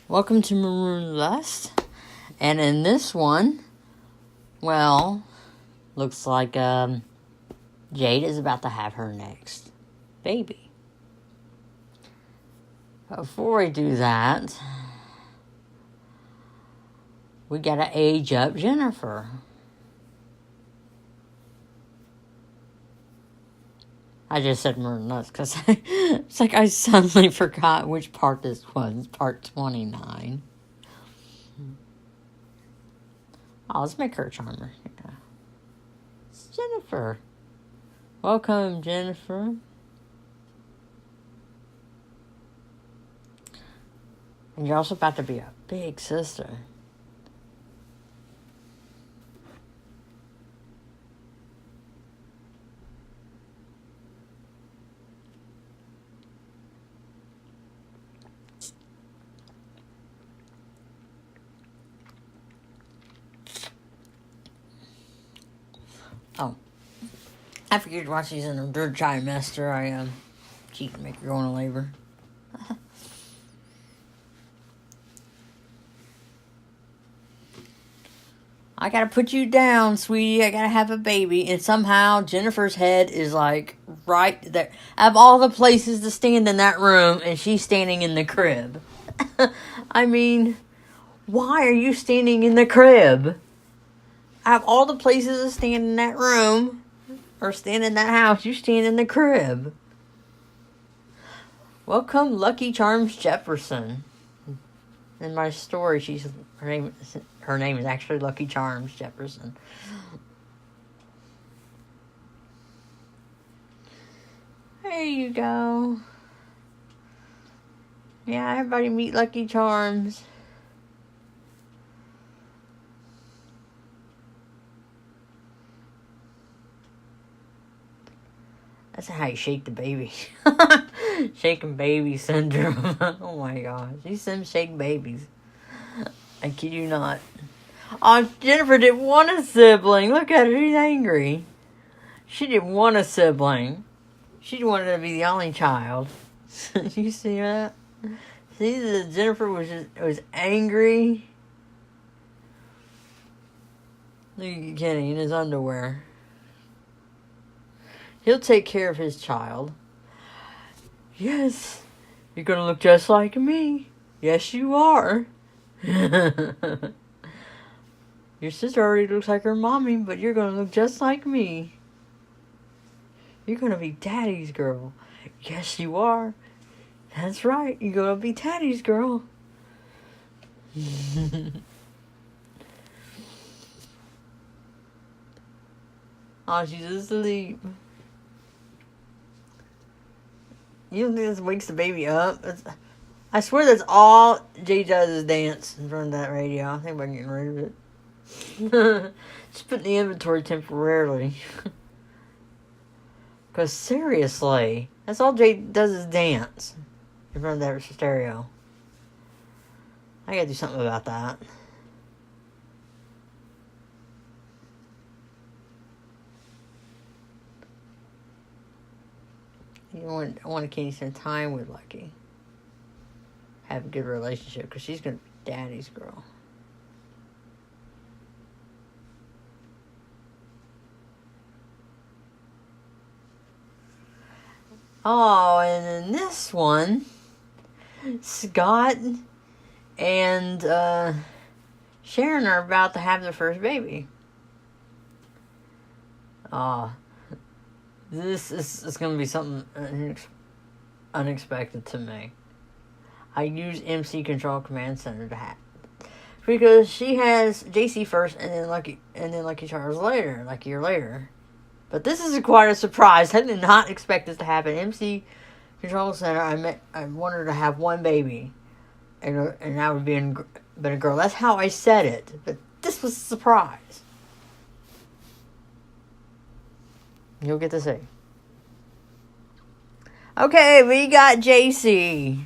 Welcome to Maroon Lust. And in this one, well, looks like Jade is about to have her next baby. Before we do that, we gotta age up Jennifer. I just said Maroon Lust because it's like I suddenly forgot which part this was. Part 29. Oh, let's make her a charmer. Yeah. It's Jennifer. Welcome, Jennifer. And you're also about to be a big sister. Oh, I figured while she's in her third trimester, I cheat and make her go into labor. I gotta put you down, sweetie. I gotta have a baby. And somehow Jennifer's head is like right there. Out of all the places to stand in that room, and she's standing in the crib. I mean, why are you standing in the crib? Out of all the places to stand in that room, or stand in that house, you stand in the crib. Welcome, Lucky Charles Jefferson. In my story, her name is actually Lucky Charms Jefferson. There you go. Yeah, everybody meet Lucky Charms. That's how you shake the baby. Shaking baby syndrome. Oh my gosh. These Sims shake babies. I kid you not. Oh, Jennifer didn't want a sibling. Look at her. She's angry. She didn't want a sibling. She wanted to be the only child. You see that? See that Jennifer was angry? Look at Kenny in his underwear. He'll take care of his child. Yes, you're gonna look just like me. Yes, you are. Your sister already looks like her mommy, but you're gonna look just like me. You're gonna be Daddy's girl. Yes, you are. That's right, you're gonna be Daddy's girl. Oh, she's asleep. You don't think this wakes the baby up? I swear that's all Jade does is dance in front of that radio. I think about getting rid of it. Just put in the inventory temporarily. Because seriously, that's all Jade does is dance in front of that stereo. I gotta do something about that. I want to Katie spend time with Lucky. Have a good relationship because she's going to be Daddy's girl. Oh, and in this one, Scott and Sharon are about to have their first baby. This is going to be something unexpected to me. I use MC Control Command Center to have, because she has Jacy first and then Lucky Charles later, like a year later. But this is quite a surprise. I did not expect this to happen. MC Control Center, I wanted her to have one baby, and that would be a girl. That's how I said it. But this was a surprise. You'll get to see. Okay, we got Jacy.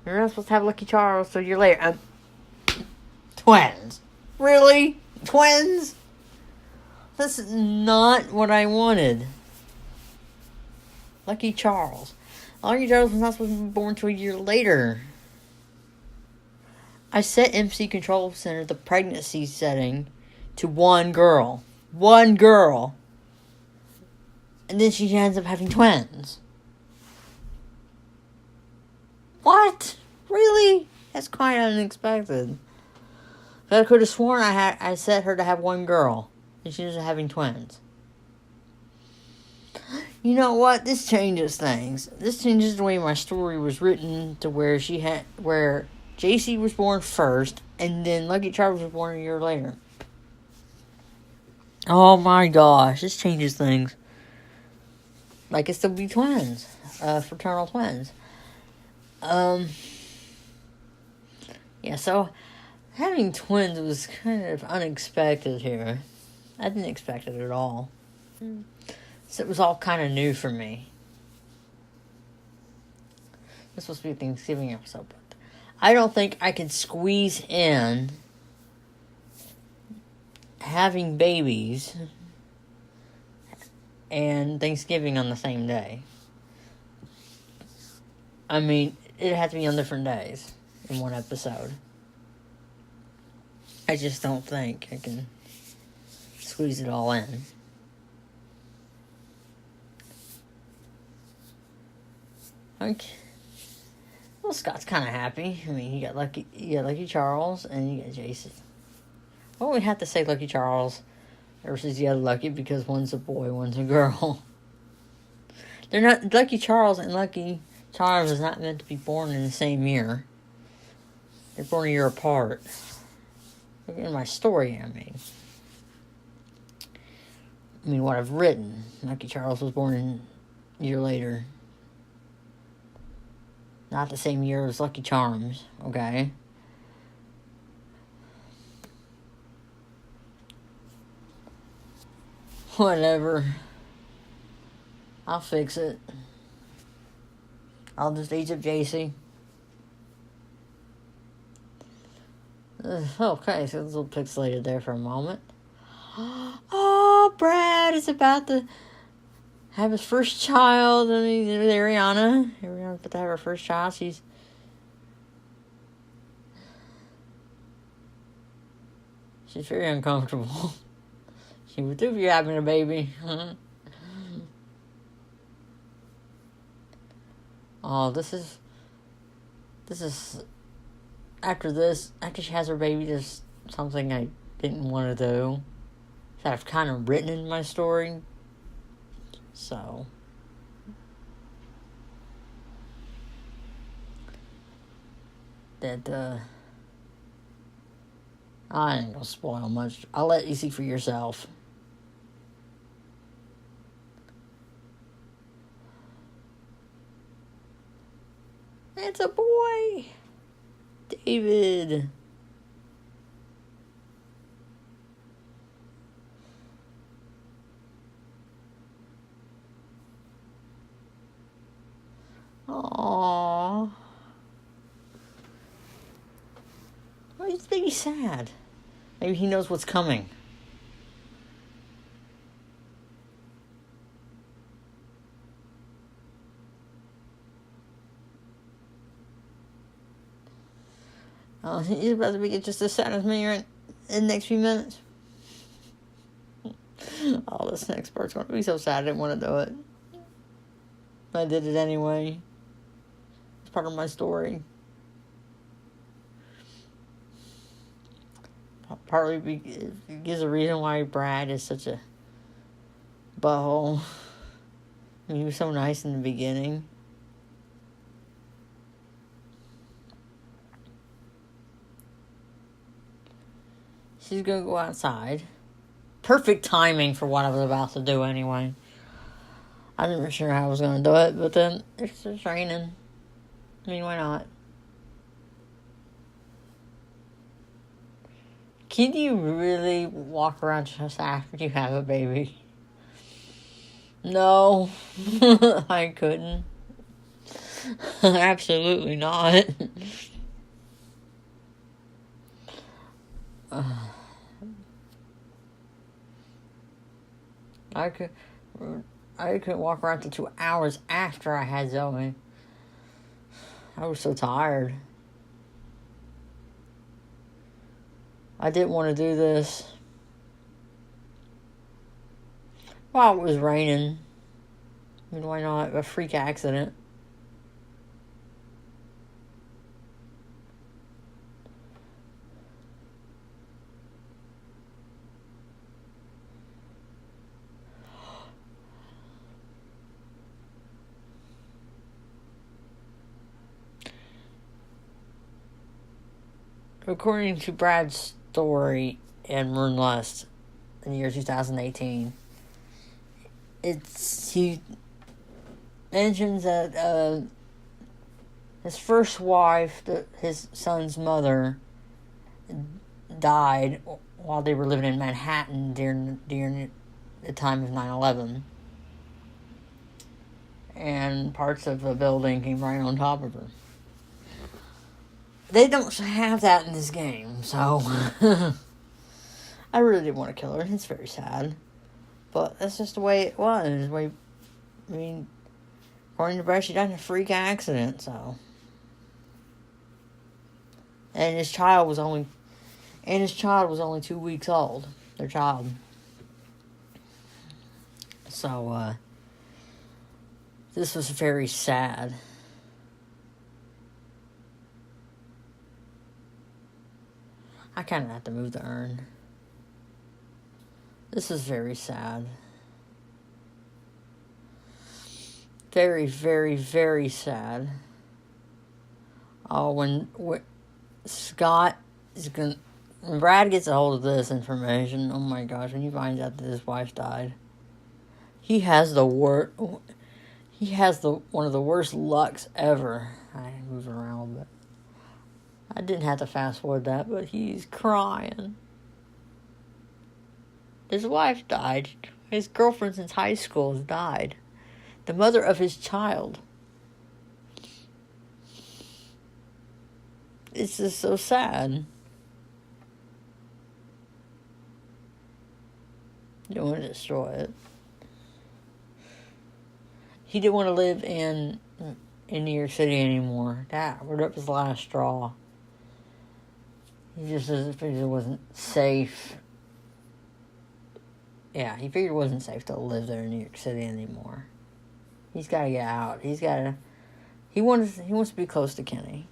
You're not supposed to have Lucky Charles till a year later. Twins. Really? Twins? That's not what I wanted. Lucky Charles. Lucky Charles was not supposed to be born till a year later. I set MC Control Center the pregnancy setting to one girl. One girl. And then she ends up having twins. What? Really? That's quite unexpected. I could have sworn I set her to have one girl. And she was having twins. You know what? This changes things. This changes the way my story was written to where Jacy was born first, and then Lucky Charles was born a year later. Oh my gosh, this changes things. Like, it's to be twins. Fraternal twins. Yeah, so having twins was kind of unexpected here. I didn't expect it at all. So it was all kind of new for me. This was supposed to be a Thanksgiving episode, but I don't think I could squeeze in having babies and Thanksgiving on the same day. I mean, it had to be on different days in one episode. I just don't think I can squeeze it all in. Okay. Well, Scott's kind of happy. I mean, you got Lucky Charles, and you got Jason. Well, we have to say Lucky Charles versus the other Lucky because one's a boy, one's a girl. They're not Lucky Charles and Lucky Charles is not meant to be born in the same year. They're born a year apart. In my story, I mean, what I've written. Lucky Charles was born a year later. Not the same year as Lucky Charms, okay? Whatever. I'll fix it. I'll just age up Jacy. Okay, so it's a little pixelated there for a moment. Oh, Brad is about to have his first child, and with Ariana. Ariana's about to have her first child. She's very uncomfortable. She would do if you're having a baby. Oh, this is after she has her baby, there's something I didn't want to do that I've kind of written in my story. So, that, I ain't gonna spoil much. I'll let you see for yourself. It's a boy! David! Aww. Why is baby sad? Maybe he knows what's coming. Oh, he's about to be just as sad as me in the next few minutes. Oh, this next part's going to be so sad I didn't want to do it. But I did it anyway. It's part of my story. Partly it gives a reason why Brad is such a butthole. I mean, he was so nice in the beginning. She's gonna go outside. Perfect timing for what I was about to do anyway. I wasn't sure how I was gonna do it, but then it's just raining. I mean, why not? Can you really walk around just after you have a baby? No, I couldn't. Absolutely not. I couldn't walk around for 2 hours after I had Zoe. I was so tired. I didn't want to do this while it was raining. I mean, why not? A freak accident. According to Brad's story in Maroon in the year 2018, he mentions that his first wife, his son's mother, died while they were living in Manhattan during the time of 9/11. And parts of a building came right on top of her. They don't have that in this game, so I really didn't want to kill her. It's very sad. But that's just the way it was. According to Brad, she died in a freak accident, so. And his child was only 2 weeks old. Their child. So, this was very sad. I kind of have to move the urn. This is very sad. Very, very, very sad. Oh, when Scott is when Brad gets a hold of this information, oh my gosh, when he finds out that his wife died, he has one of the worst lucks ever. I move around, but I didn't have to fast forward that, but he's crying. His wife died. His girlfriend since high school has died. The mother of his child. It's just so sad. You don't want to destroy it. He didn't want to live in New York City anymore. That was his last straw. He just figured it wasn't safe. Yeah, he figured it wasn't safe to live there in New York City anymore. He's got to get out. He wants to be close to Kenny.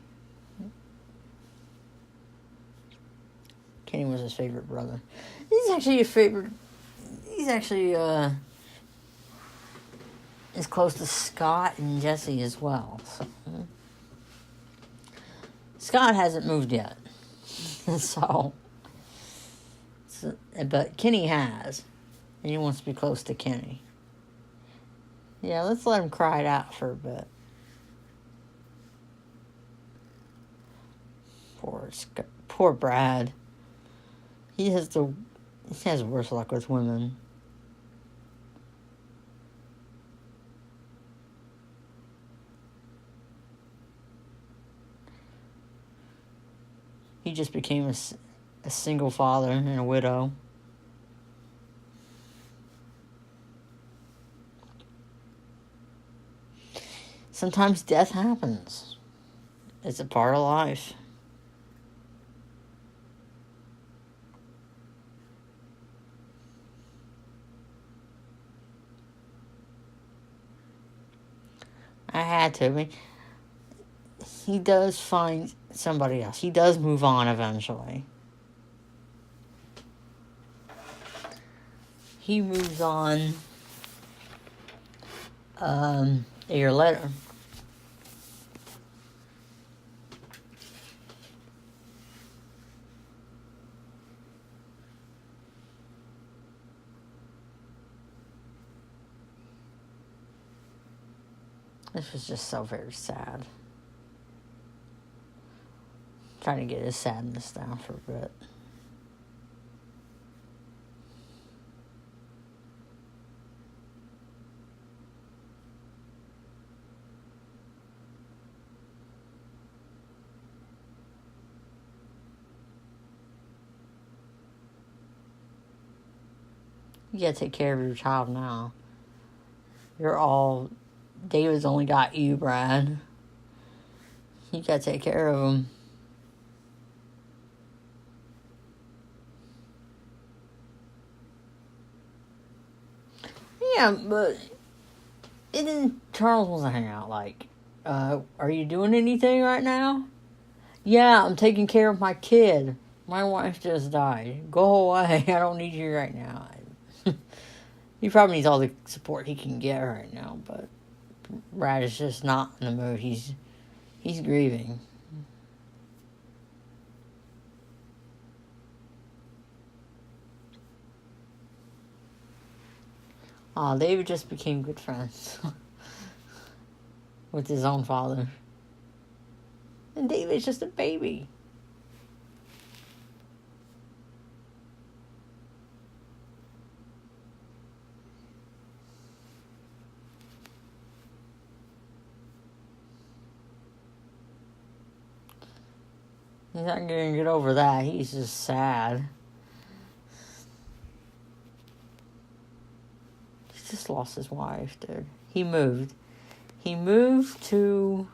Kenny was his favorite brother. He's actually is close to Scott and Jacy as well. So, Scott hasn't moved yet. But Kenny has. And he wants to be close to Kenny. Yeah, let's let him cry it out for a bit. Poor Brad. He has worse luck with women. He just became a single father and a widow. Sometimes death happens. It's a part of life. I had to. I mean, he does find somebody else. He does move on eventually. He moves on a year later. This was just so very sad. Trying to get his sadness down for a bit. You gotta take care of your child now. David's only got you, Brad. You gotta take care of him. Yeah, but then Charles wants to hang out. Like, are you doing anything right now? Yeah, I'm taking care of my kid. My wife just died. Go away. I don't need you right now. He probably needs all the support he can get right now, but Brad is just not in the mood. He's grieving. Aw, David just became good friends with his own father. And David's just a baby. He's not going to get over that. He's just sad. He just lost his wife, dude. He moved. He moved to...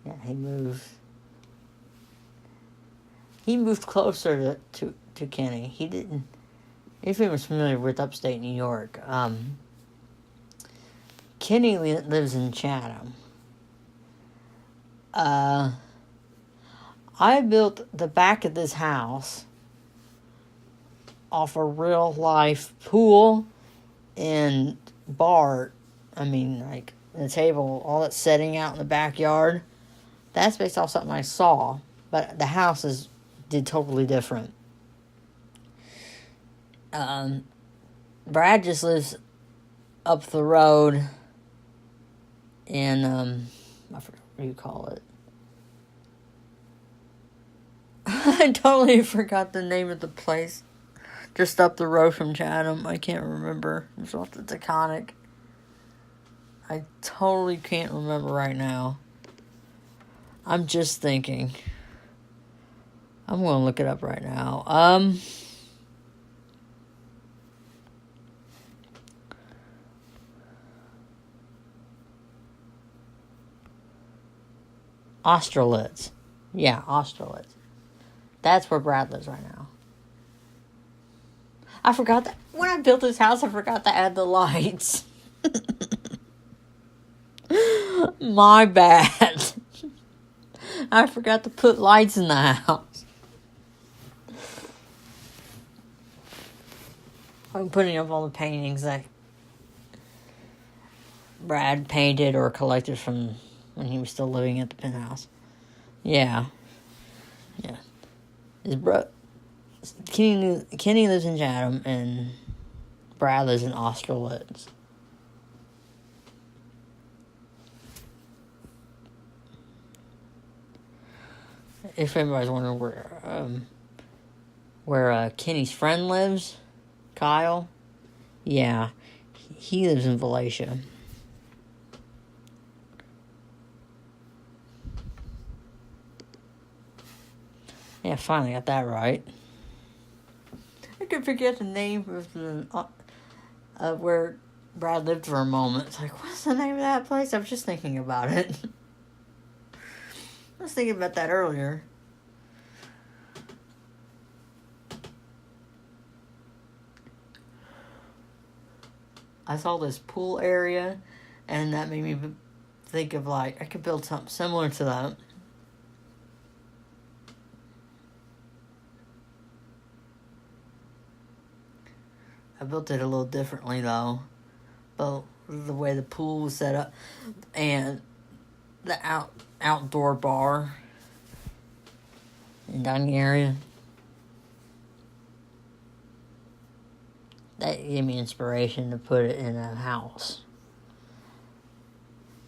Yeah, he moved. He moved closer to Kenny. He didn't... If he was familiar with upstate New York, Kenny lives in Chatham. I built the back of this house off a real life pool and bar. I mean, like the table, all that setting out in the backyard. That's based off something I saw, but the house did totally different. Brad just lives up the road in I forgot what you call it. I totally forgot the name of the place. Just up the road from Chatham. I can't remember. It's iconic. I totally can't remember right now. I'm just thinking. I'm going to look it up right now. Austerlitz. Yeah, Austerlitz. That's where Brad lives right now. I forgot that. When I built this house, I forgot to add the lights. My bad. I forgot to put lights in the house. I'm putting up all the paintings that Brad painted or collected from when he was still living at the penthouse. Yeah. His Kenny lives in Chatham and Brad lives in Austerlitz. If anybody's wondering where Kenny's friend lives, Kyle, yeah, he lives in Valatia. Yeah, finally got that right. I could forget the name of the where Brad lived for a moment. It's like, what's the name of that place? I was just thinking about it. I was thinking about that earlier. I saw this pool area, and that made me think of, like, I could build something similar to that. I built it a little differently, though. But the way the pool was set up and the outdoor bar and dining area. That gave me inspiration to put it in a house.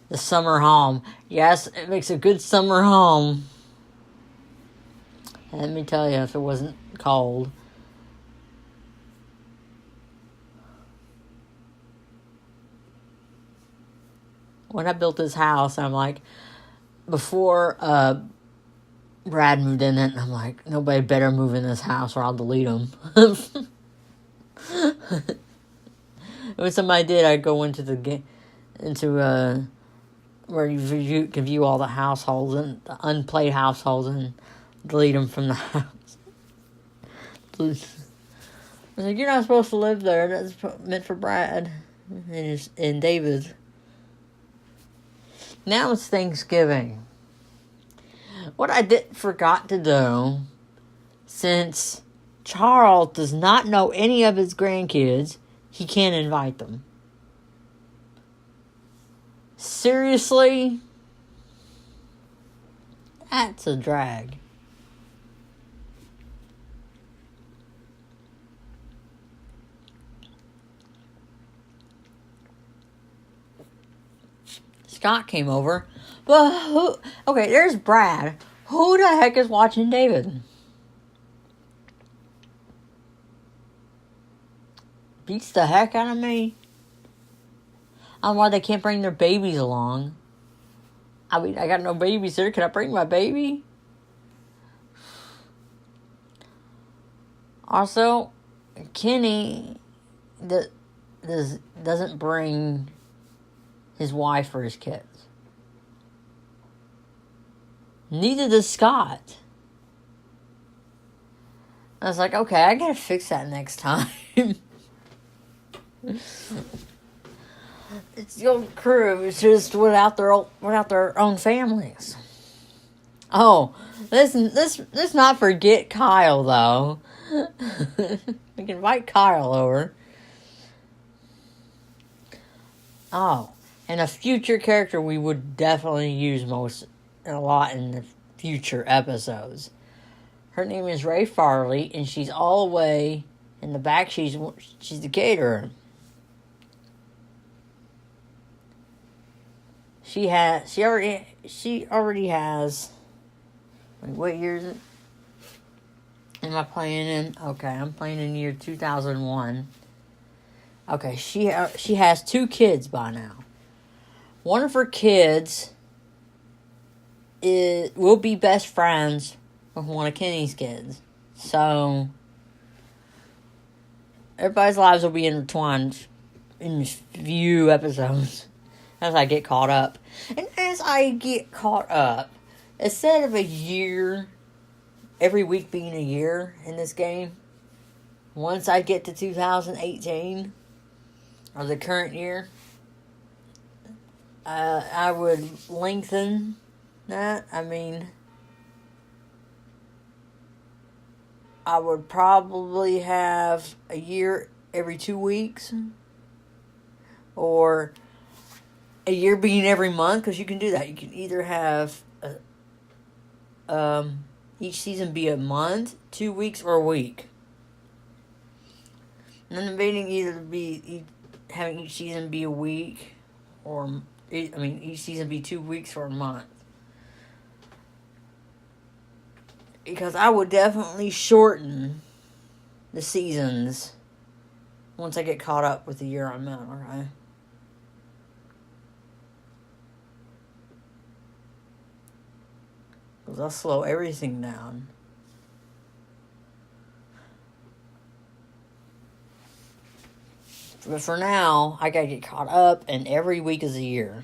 The summer home. Yes, it makes a good summer home. And let me tell you, if it wasn't cold. When I built this house, I'm like, before Brad moved in it, I'm like, nobody better move in this house or I'll delete them. When somebody did, I'd go into where you can view all the households and the unplayed households and delete them from the house. was like, you're not supposed to live there. That's meant for Brad and David. Now it's Thanksgiving. What I forgot to do, since Charles does not know any of his grandkids, he can't invite them. Seriously? That's a drag. Scott came over. But okay, there's Brad. Who the heck is watching David? Beats the heck out of me. I don't know why they can't bring their babies along. I mean, I got no babysitter. Can I bring my baby? Also, Kenny doesn't bring his wife or his kids. Neither does Scott. I was like, okay, I gotta fix that next time. It's the old crew. It's just without their own families. Oh, let's not forget Kyle though. We can invite Kyle over. Oh, and a future character we would definitely use a lot in the future episodes. Her name is Ray Farley, and she's all the way in the back. She's the caterer. She already has. What year is it? Am I playing in? Okay, I'm playing in year 2001. Okay, she has 2 kids by now. One of her kids will be best friends with one of Kenny's kids. So everybody's lives will be intertwined in a few episodes as I get caught up. And as I get caught up, instead of a year, every week being a year in this game, once I get to 2018, or the current year, I would lengthen that. I mean, I would probably have a year every 2 weeks, or a year being every month, because you can do that. You can either have each season be a month, 2 weeks, or a week. And then debating either be having each season be a week, or each season be 2 weeks or a month. Because I would definitely shorten the seasons once I get caught up with the year I'm in, alright? Because I'll slow everything down. But for now, I gotta get caught up, and every week is a year.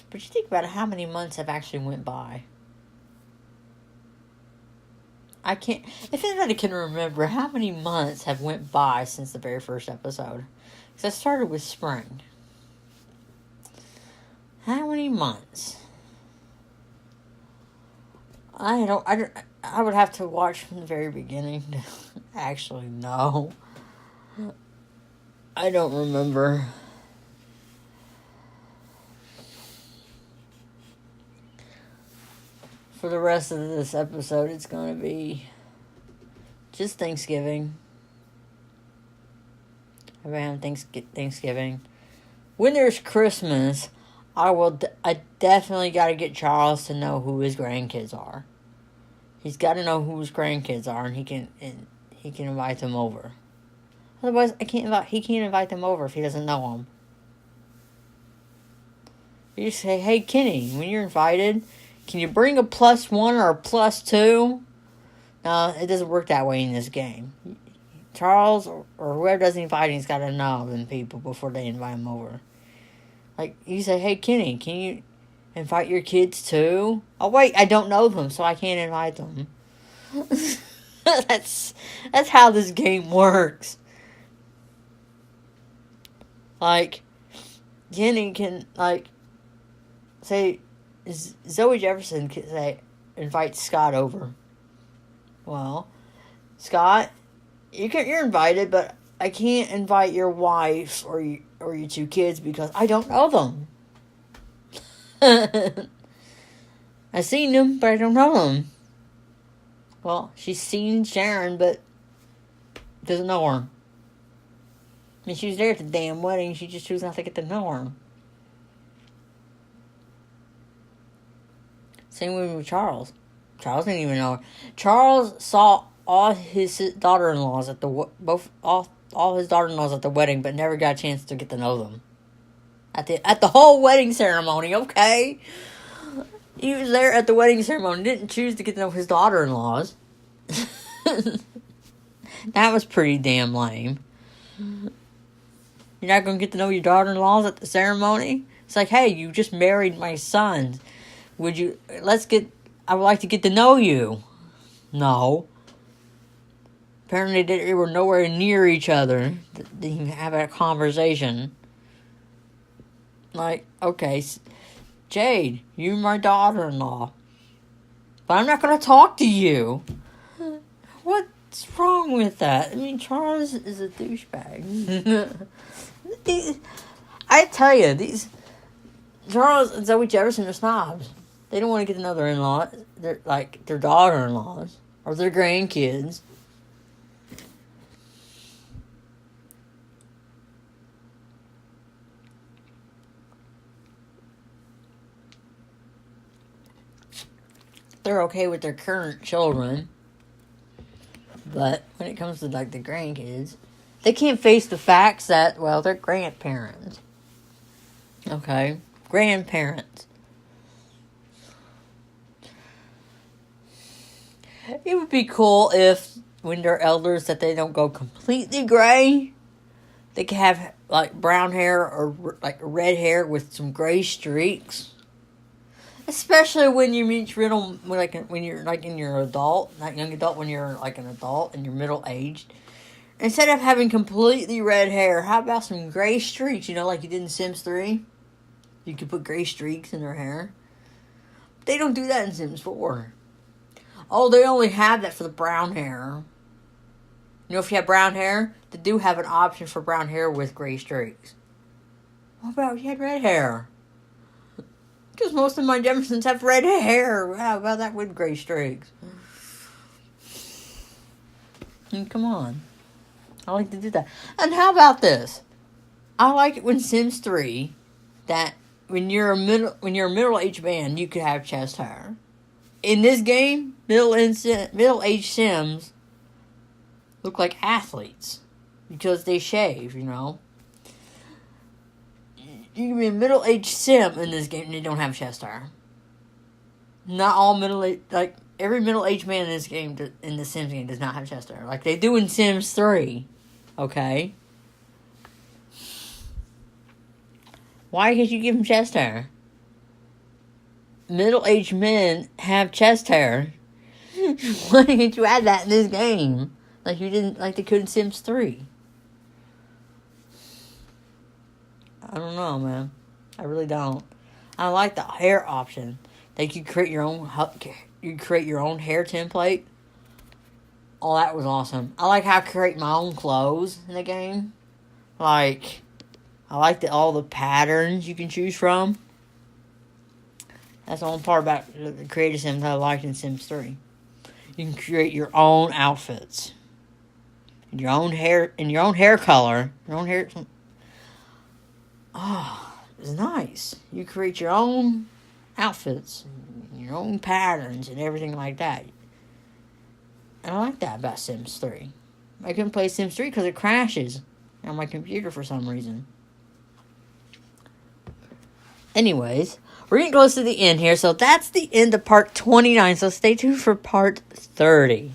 But you think about it, how many months have actually went by? I can't... If anybody can remember, how many months have went by since the very first episode? Because I started with spring. How many months? I would have to watch from the very beginning to actually know. I don't remember. For the rest of this episode, it's going to be just Thanksgiving. Around Thanksgiving. When there's Christmas, I definitely got to get Charles to know who his grandkids are. He's got to know who his grandkids are, and he can invite them over. Otherwise, he can't invite them over if he doesn't know them. You just say, hey, Kenny, when you're invited, can you bring a +1 or a +2? No, it doesn't work that way in this game. Charles or whoever does the inviting has got to know them people before they invite them over. Like, you say, hey, Kenny, can you invite your kids too? Oh, wait, I don't know them, so I can't invite them. That's how this game works. Like, Kenny can, like, say, Zoe Jefferson can say, invite Scott over. Well, Scott, you're invited, but I can't invite your wife or your two kids because I don't know them. I've seen them, but I don't know them. Well, she's seen Sharon, but doesn't know her. I mean, she was there at the damn wedding. She just chose not to get to know her. Same with Charles. Charles didn't even know her. Charles saw all his daughter-in-laws at all his daughter-in-laws at the wedding, but never got a chance to get to know them. At the whole wedding ceremony, okay? He was there at the wedding ceremony, didn't choose to get to know his daughter-in-laws. That was pretty damn lame. You're not going to get to know your daughter-in-laws at the ceremony? It's like, hey, you just married my son. I would like to get to know you. No. Apparently they were nowhere near each other. They didn't have a conversation. Like, okay, Jade, you're my daughter-in-law. But I'm not going to talk to you. What's wrong with that? I mean, Charles is a douchebag. I tell you, these Charles and Zoe Jefferson are snobs. They don't want to get to know their in-law, their daughter-in-laws, or their grandkids. They're okay with their current children, but when it comes to, like, the grandkids, they can't face the facts that, well, they're grandparents. Okay? Grandparents. It would be cool if, when they're elders, that they don't go completely gray. They could have, like, brown hair or, like, red hair with some gray streaks. Especially when you reach when you're, like, in your adult, not young adult, when you're, like, an adult and you're middle-aged. Instead of having completely red hair, how about some gray streaks, like you did in Sims 3? You could put gray streaks in their hair. They don't do that in Sims 4. Oh, they only have that for the brown hair. If you have brown hair, they do have an option for brown hair with gray streaks. What about if you had red hair? Because most of my Jeffersons have red hair. How about that with gray streaks? Come on. I like to do that. And how about this? I like it when Sims 3 that when you're a middle-aged man, you could have chest hair. In this game, middle-aged Sims look like athletes because they shave, You can be a middle-aged Sim in this game and they don't have chest hair. Not all every middle-aged man in this game, in the Sims game, does not have chest hair. Like they do in Sims 3. Okay? Why can't you give them chest hair? Middle-aged men have chest hair. Why didn't you add that in this game? Like you didn't, like they could in Sims 3. I don't know, man. I really don't. I like the hair option. Like you create your own hair template. Oh, that was awesome. I like how I create my own clothes in the game. Like, I like all the patterns you can choose from. That's the only part about the creative Sims I liked in Sims 3. You can create your own outfits. And your own hair color. Your own hair. Oh, it's nice. You create your own outfits, your own patterns, and everything like that. And I like that about Sims 3. I couldn't play Sims 3 because it crashes on my computer for some reason. Anyways, we're getting close to the end here, so that's the end of part 29, so stay tuned for part 30.